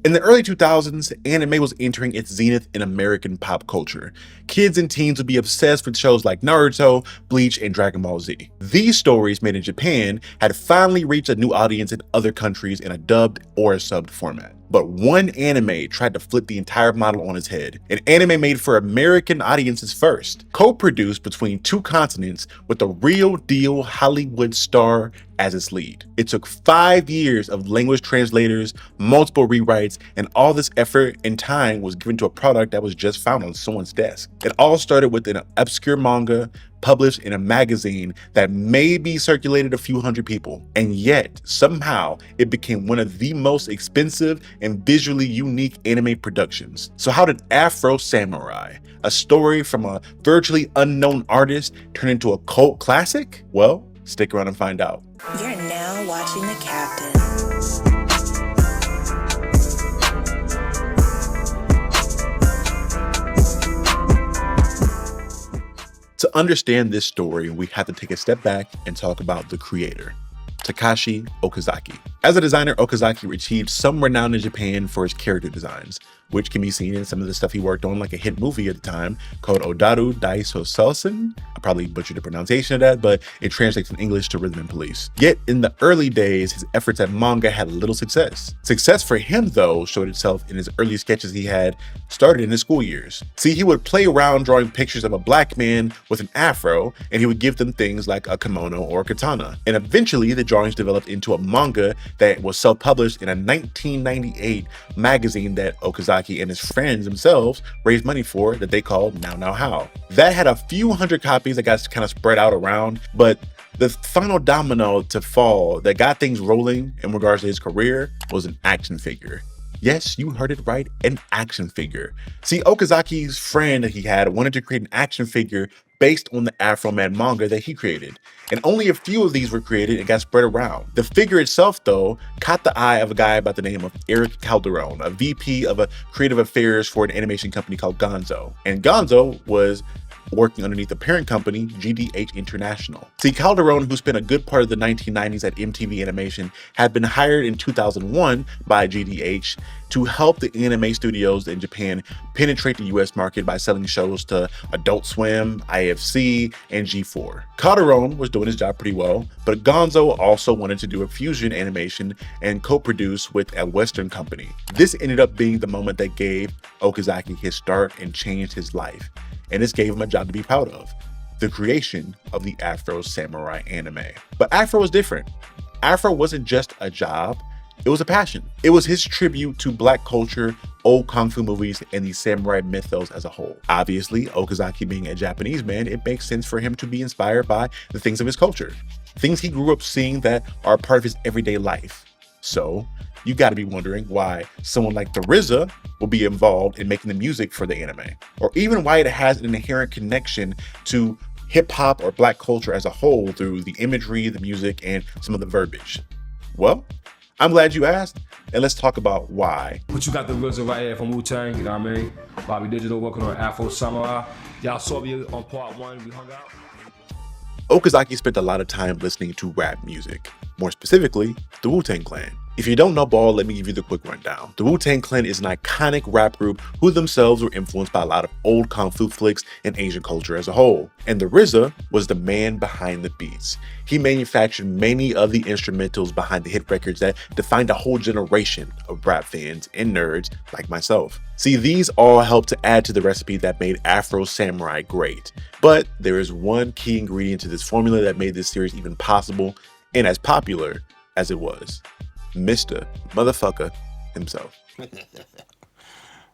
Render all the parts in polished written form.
In the early 2000s, anime was entering its zenith in American pop culture. Kids and teens would be obsessed with shows like Naruto, Bleach, and Dragon Ball Z. These stories made in Japan had finally reached a new audience in other countries in a dubbed or a subbed format. But one anime tried to flip the entire model on its head. An anime made for American audiences first, co-produced between two continents with a real deal Hollywood star as its lead. It took 5 years of language translators, multiple rewrites, and all this effort and time was given to a product that was just found on someone's desk. It all started with an obscure manga published in a magazine that maybe circulated a few hundred people. And yet, somehow, it became one of the most expensive and visually unique anime productions. So how did Afro Samurai, a story from a virtually unknown artist, turn into a cult classic? Well, stick around and find out. You're now watching The Captain. To understand this story, we have to take a step back and talk about the creator, Takashi Okazaki. As a designer, Okazaki achieved some renown in Japan for his character designs, which can be seen in some of the stuff he worked on, like a hit movie at the time called Odaru Daisoselsen. I probably butchered the pronunciation of that, but it translates from English to Rhythm and Police. Yet in the early days, his efforts at manga had little success. Success for him, though, showed itself in his early sketches he had started in his school years. See, he would play around drawing pictures of a black man with an afro, and he would give them things like a kimono or a katana. And eventually, the drawings developed into a manga that was self-published in a 1998 magazine that Okazaki and his friends themselves raised money for, that they called Now Now How. That had a few hundred copies that got kind of spread out around, but the final domino to fall that got things rolling in regards to his career was an action figure. Yes, you heard it right, an action figure. See, Okazaki's friend that he had wanted to create an action figure based on the Afro Man manga that he created. And only a few of these were created and got spread around. The figure itself, though, caught the eye of a guy by the name of Eric Calderon, a VP of creative affairs for an animation company called Gonzo. And Gonzo was working underneath the parent company, GDH International. See, Calderon, who spent a good part of the 1990s at MTV Animation, had been hired in 2001 by GDH to help the anime studios in Japan penetrate the US market by selling shows to Adult Swim, IFC, and G4. Calderon was doing his job pretty well, but Gonzo also wanted to do a fusion animation and co-produce with a Western company. This ended up being the moment that gave Okazaki his start and changed his life. And this gave him a job to be proud of, the creation of the Afro Samurai anime. But Afro was different. Afro wasn't just a job, it was a passion. It was his tribute to Black culture, old kung fu movies, and the samurai mythos as a whole. Obviously, Okazaki being a Japanese man, it makes sense for him to be inspired by the things of his culture, things he grew up seeing that are a part of his everyday life. So, you gotta be wondering why someone like the RZA will be involved in making the music for the anime, or even why it has an inherent connection to hip hop or Black culture as a whole through the imagery, the music, and some of the verbiage. Well, I'm glad you asked, and let's talk about why. But you got the RZA right here from Wu-Tang, you know what I mean? Bobby Digital working on Afro Samurai. Y'all saw me on part 1, we hung out. Okazaki spent a lot of time listening to rap music, more specifically, the Wu-Tang Clan. If you don't know ball, let me give you the quick rundown. The Wu-Tang Clan is an iconic rap group who themselves were influenced by a lot of old kung fu flicks and Asian culture as a whole. And the RZA was the man behind the beats. He manufactured many of the instrumentals behind the hit records that defined a whole generation of rap fans and nerds like myself. See, these all helped to add to the recipe that made Afro Samurai great. But there is one key ingredient to this formula that made this series even possible and as popular as it was. Mr. Motherfucker himself.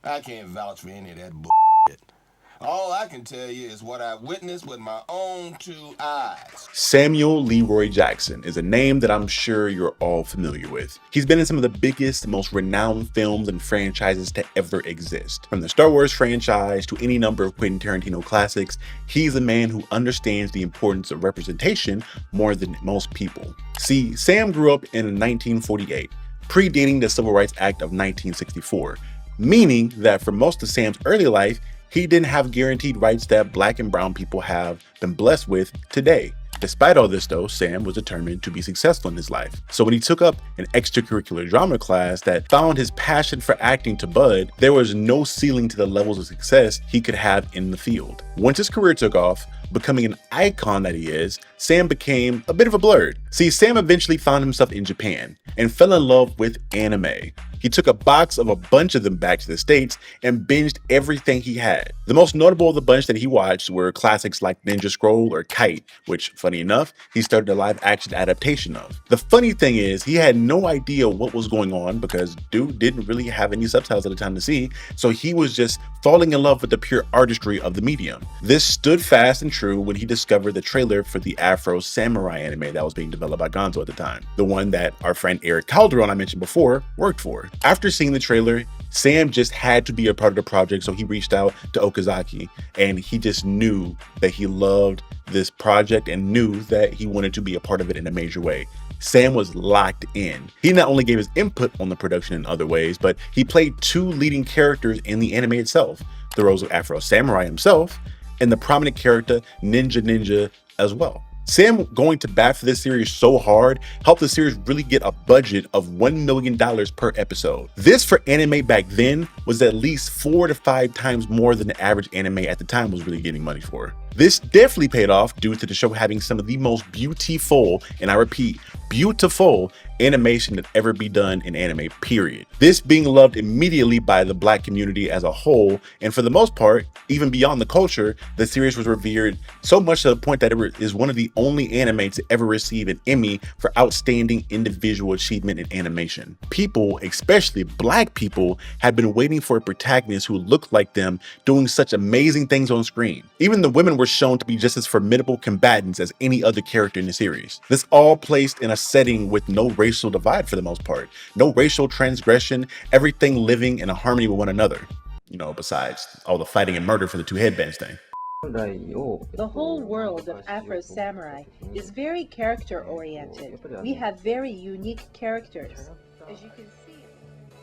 I can't vouch for any of that bullshit. All I can tell you is what I witnessed with my own 2 eyes. Samuel Leroy Jackson is a name that I'm sure you're all familiar with. He's been in some of the biggest, most renowned films and franchises to ever exist. From the Star Wars franchise to any number of Quentin Tarantino classics, he's a man who understands the importance of representation more than most people. See, Sam grew up in 1948, predating the Civil Rights Act of 1964, meaning that for most of Sam's early life, he didn't have guaranteed rights that Black and brown people have been blessed with today. Despite all this though, Sam was determined to be successful in his life. So when he took up an extracurricular drama class that found his passion for acting to bud, there was no ceiling to the levels of success he could have in the field. Once his career took off, becoming an icon that he is, Sam became a bit of a blur. See, Sam eventually found himself in Japan and fell in love with anime. He took a box of a bunch of them back to the States and binged everything he had. The most notable of the bunch that he watched were classics like Ninja Scroll or Kite, which, funny enough, he started a live-action adaptation of. The funny thing is, he had no idea what was going on because dude didn't really have any subtitles at the time to see, so he was just falling in love with the pure artistry of the medium. This stood fast and true when he discovered the trailer for the Afro Samurai anime that was being developed by Gonzo at the time, the one that our friend Eric Calderon I mentioned before worked for. After seeing the trailer, Sam just had to be a part of the project, so he reached out to Okazaki, and he just knew that he loved this project and knew that he wanted to be a part of it in a major way. Sam was locked in. He not only gave his input on the production in other ways, but he played two leading characters in the anime itself, the roles of Afro Samurai himself and the prominent character Ninja as well. Sam going to bat for this series so hard helped the series really get a budget of $1 million per episode. This for anime back then was at least 4 to 5 times more than the average anime at the time was really getting money for. This definitely paid off due to the show having some of the most beautiful, and I repeat, beautiful animation that ever be done in anime, period. This being loved immediately by the Black community as a whole, and for the most part, even beyond the culture, the series was revered so much to the point that it is one of the only anime to ever receive an Emmy for outstanding individual achievement in animation. People, especially Black people, had been waiting for a protagonist who looked like them doing such amazing things on screen. Even the women were shown to be just as formidable combatants as any other character in the series. This all placed in a setting with no racial divide for the most part, no racial transgression, everything living in a harmony with one another. You know, besides all the fighting and murder for the two headbands thing. The whole world of Afro Samurai is very character-oriented. We have very unique characters, as you can see.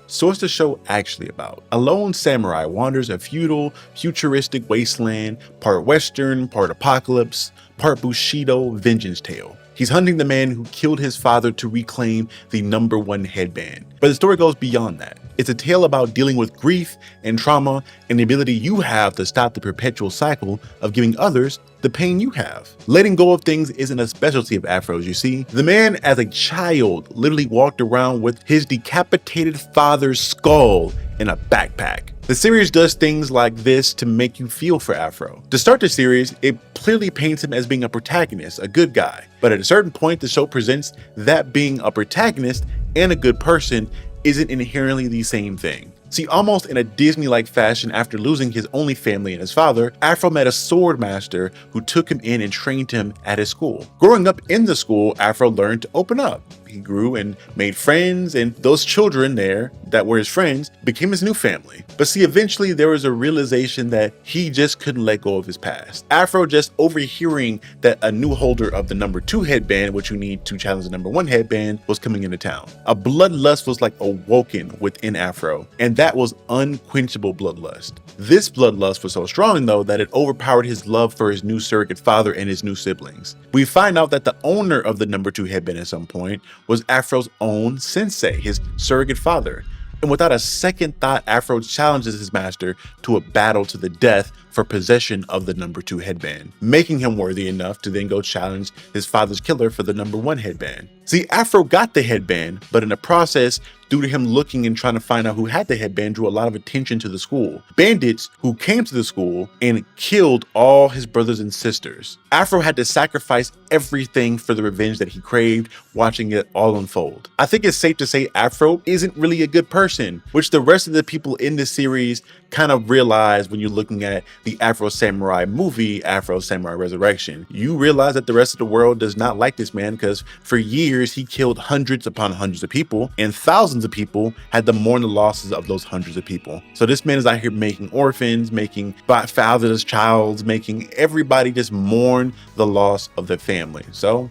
So what's the show actually about? A lone samurai wanders a feudal, futuristic wasteland, part western, part apocalypse, part Bushido vengeance tale. He's hunting the man who killed his father to reclaim the #1 headband. But the story goes beyond that. It's a tale about dealing with grief and trauma and the ability you have to stop the perpetual cycle of giving others the pain you have. Letting go of things isn't a specialty of Afros, you see. The man as a child literally walked around with his decapitated father's skull in a backpack. The series does things like this to make you feel for Afro. To start the series, it clearly paints him as being a protagonist, a good guy. But at a certain point, the show presents that being a protagonist and a good person isn't inherently the same thing. See, almost in a Disney-like fashion, after losing his only family and his father, Afro met a sword master who took him in and trained him at his school. Growing up in the school, Afro learned to open up. He grew and made friends, and those children there that were his friends became his new family. But see, eventually there was a realization that he just couldn't let go of his past. Afro just overhearing that a new holder of the #2 headband, which you need to challenge the #1 headband, was coming into town. A bloodlust was like awoken within Afro, and that was unquenchable bloodlust. This bloodlust was so strong though that it overpowered his love for his new surrogate father and his new siblings. We find out that the owner of the #2 headband at some point was Afro's own sensei, his surrogate father. And without a second thought, Afro challenges his master to a battle to the death for possession of the #2 headband, making him worthy enough to then go challenge his father's killer for the #1 headband. See, Afro got the headband, but in the process, due to him looking and trying to find out who had the headband, drew a lot of attention to the school. Bandits who came to the school and killed all his brothers and sisters. Afro had to sacrifice everything for the revenge that he craved, watching it all unfold. I think it's safe to say Afro isn't really a good person, which the rest of the people in this series kind of realize when you're looking at the Afro Samurai movie, Afro Samurai Resurrection. You realize that the rest of the world does not like this man because for years he killed hundreds upon hundreds of people, and thousands of people had to mourn the losses of those hundreds of people. So this man is out here making orphans, making fatherless childs, making everybody just mourn the loss of their family. So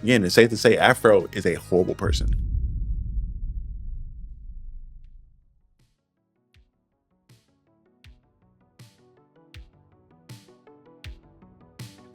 again, it's safe to say Afro is a horrible person.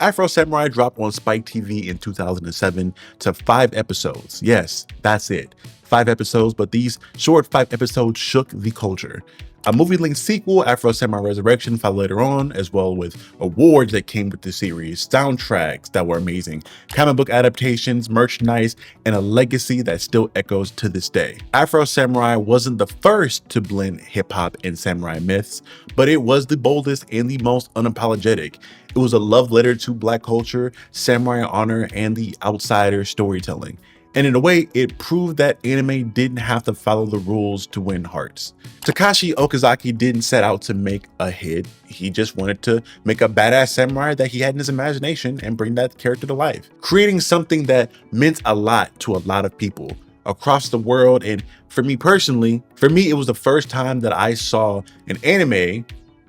Afro Samurai dropped on Spike TV in 2007 to 5 episodes. Yes, that's it. 5 episodes, but these short 5 episodes shook the culture. A movie-length sequel, Afro Samurai Resurrection, followed later on, as well with awards that came with the series, soundtracks that were amazing, comic book adaptations, merchandise, and a legacy that still echoes to this day. Afro Samurai wasn't the first to blend hip-hop and samurai myths, but it was the boldest and the most unapologetic. It was a love letter to Black culture, samurai honor, and the outsider storytelling. And in a way, it proved that anime didn't have to follow the rules to win hearts. Takashi Okazaki didn't set out to make a hit. He just wanted to make a badass samurai that he had in his imagination and bring that character to life, creating something that meant a lot to a lot of people across the world. And for me personally, it was the first time that I saw an anime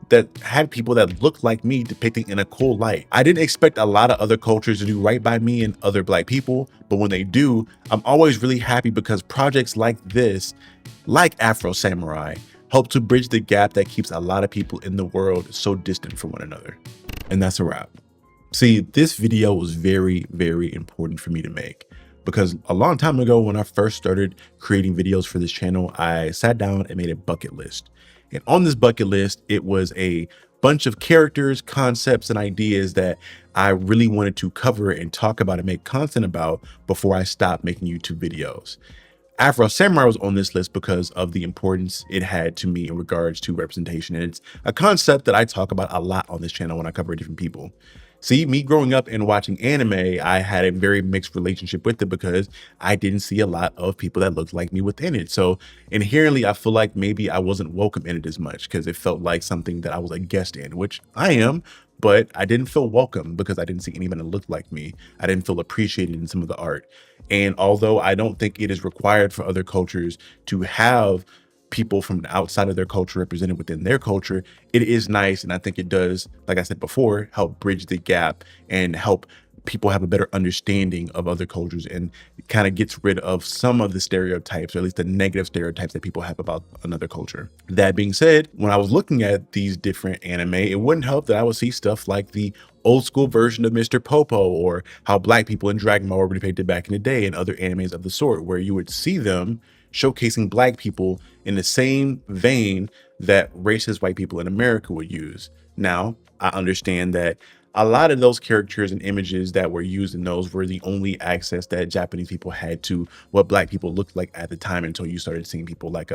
that had people that looked like me depicting in a cool light. I didn't expect a lot of other cultures to do right by me and other Black people, but when they do, I'm always really happy because projects like this, like Afro Samurai, help to bridge the gap that keeps a lot of people in the world so distant from one another. And that's a wrap. See, this video was very, very important for me to make because a long time ago when I first started creating videos for this channel, I sat down and made a bucket list. And on this bucket list, it was a bunch of characters, concepts, and ideas that I really wanted to cover and talk about and make content about before I stopped making YouTube videos. Afro Samurai was on this list because of the importance it had to me in regards to representation. And it's a concept that I talk about a lot on this channel when I cover different people. See, me growing up and watching anime, I had a very mixed relationship with it because I didn't see a lot of people that looked like me within it. So inherently, I feel like maybe I wasn't welcome in it as much because it felt like something that I was a guest in, which I am, but I didn't feel welcome because I didn't see anyone that looked like me. I didn't feel appreciated in some of the art. And although I don't think it is required for other cultures to have people from outside of their culture represented within their culture, it is nice. And I think it does, like I said before, help bridge the gap and help people have a better understanding of other cultures and kind of gets rid of some of the stereotypes, or at least the negative stereotypes that people have about another culture. That being said, when I was looking at these different anime, it wouldn't help that I would see stuff like the old school version of Mr. Popo, or how Black people in Dragon Ball were depicted back in the day, and other animes of the sort, where you would see them showcasing Black people in the same vein that racist white people in America would use. Now, I understand that a lot of those characters and images that were used in those were the only access that Japanese people had to what Black people looked like at the time, until you started seeing people like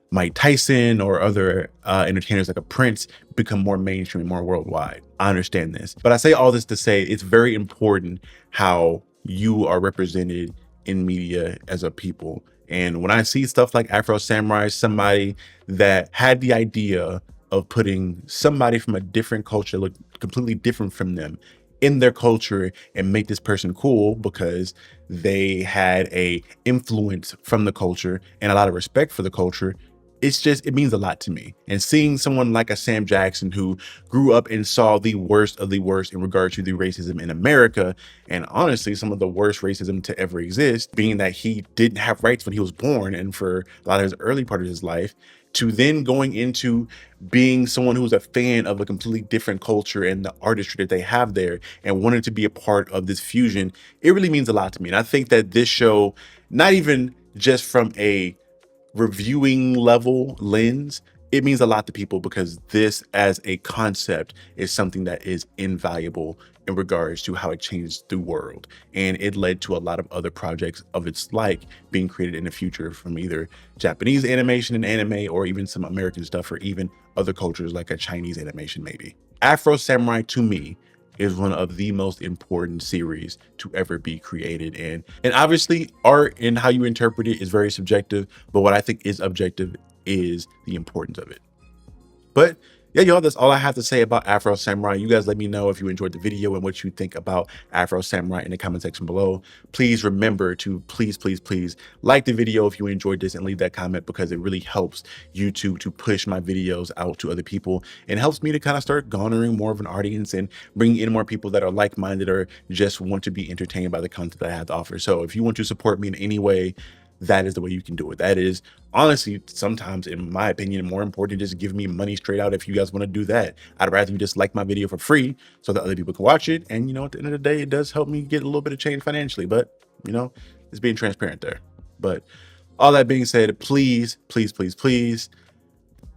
Mike Tyson or other entertainers like a Prince become more mainstream, more worldwide. I understand this, but I say all this to say it's very important how you are represented in media as a people. And when I see stuff like Afro Samurai, somebody that had the idea of putting somebody from a different culture, look completely different from them, in their culture and make this person cool because they had a influence from the culture and a lot of respect for the culture, it means a lot to me. And seeing someone like a Sam Jackson who grew up and saw the worst of the worst in regard to the racism in America, and honestly, some of the worst racism to ever exist, being that he didn't have rights when he was born and for a lot of his early part of his life, to then going into being someone who's a fan of a completely different culture and the artistry that they have there and wanted to be a part of this fusion, it really means a lot to me. And I think that this show, not even just from a reviewing level lens, it means a lot to people because this as a concept is something that is invaluable in regards to how it changed the world. And it led to a lot of other projects of its like being created in the future from either Japanese animation and anime, or even some American stuff, or even other cultures like a Chinese animation maybe. Afro Samurai to me is one of the most important series to ever be created. And obviously art and how you interpret it is very subjective, but what I think is objective is the importance of it. But yeah, y'all, that's all I have to say about Afro Samurai. You guys let me know if you enjoyed the video and what you think about Afro Samurai in the comment section below. Please remember to please like the video if you enjoyed this and leave that comment, because it really helps YouTube to push my videos out to other people and helps me to kind of start garnering more of an audience and bringing in more people that are like-minded or just want to be entertained by the content that I have to offer. So if you want to support me in any way, that is the way you can do it. That is honestly, sometimes in my opinion, more important than just give me money straight out. If you guys want to do that, I'd rather you just like my video for free so that other people can watch it. And at the end of the day, it does help me get a little bit of change financially, but it's being transparent there. But all that being said, please, please, please, please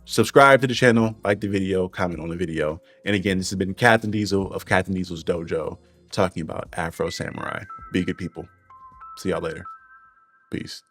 subscribe to the channel, like the video, comment on the video. And again, this has been Captain Diesel of Captain Diesel's Dojo talking about Afro Samurai. Be good people. See y'all later. Peace.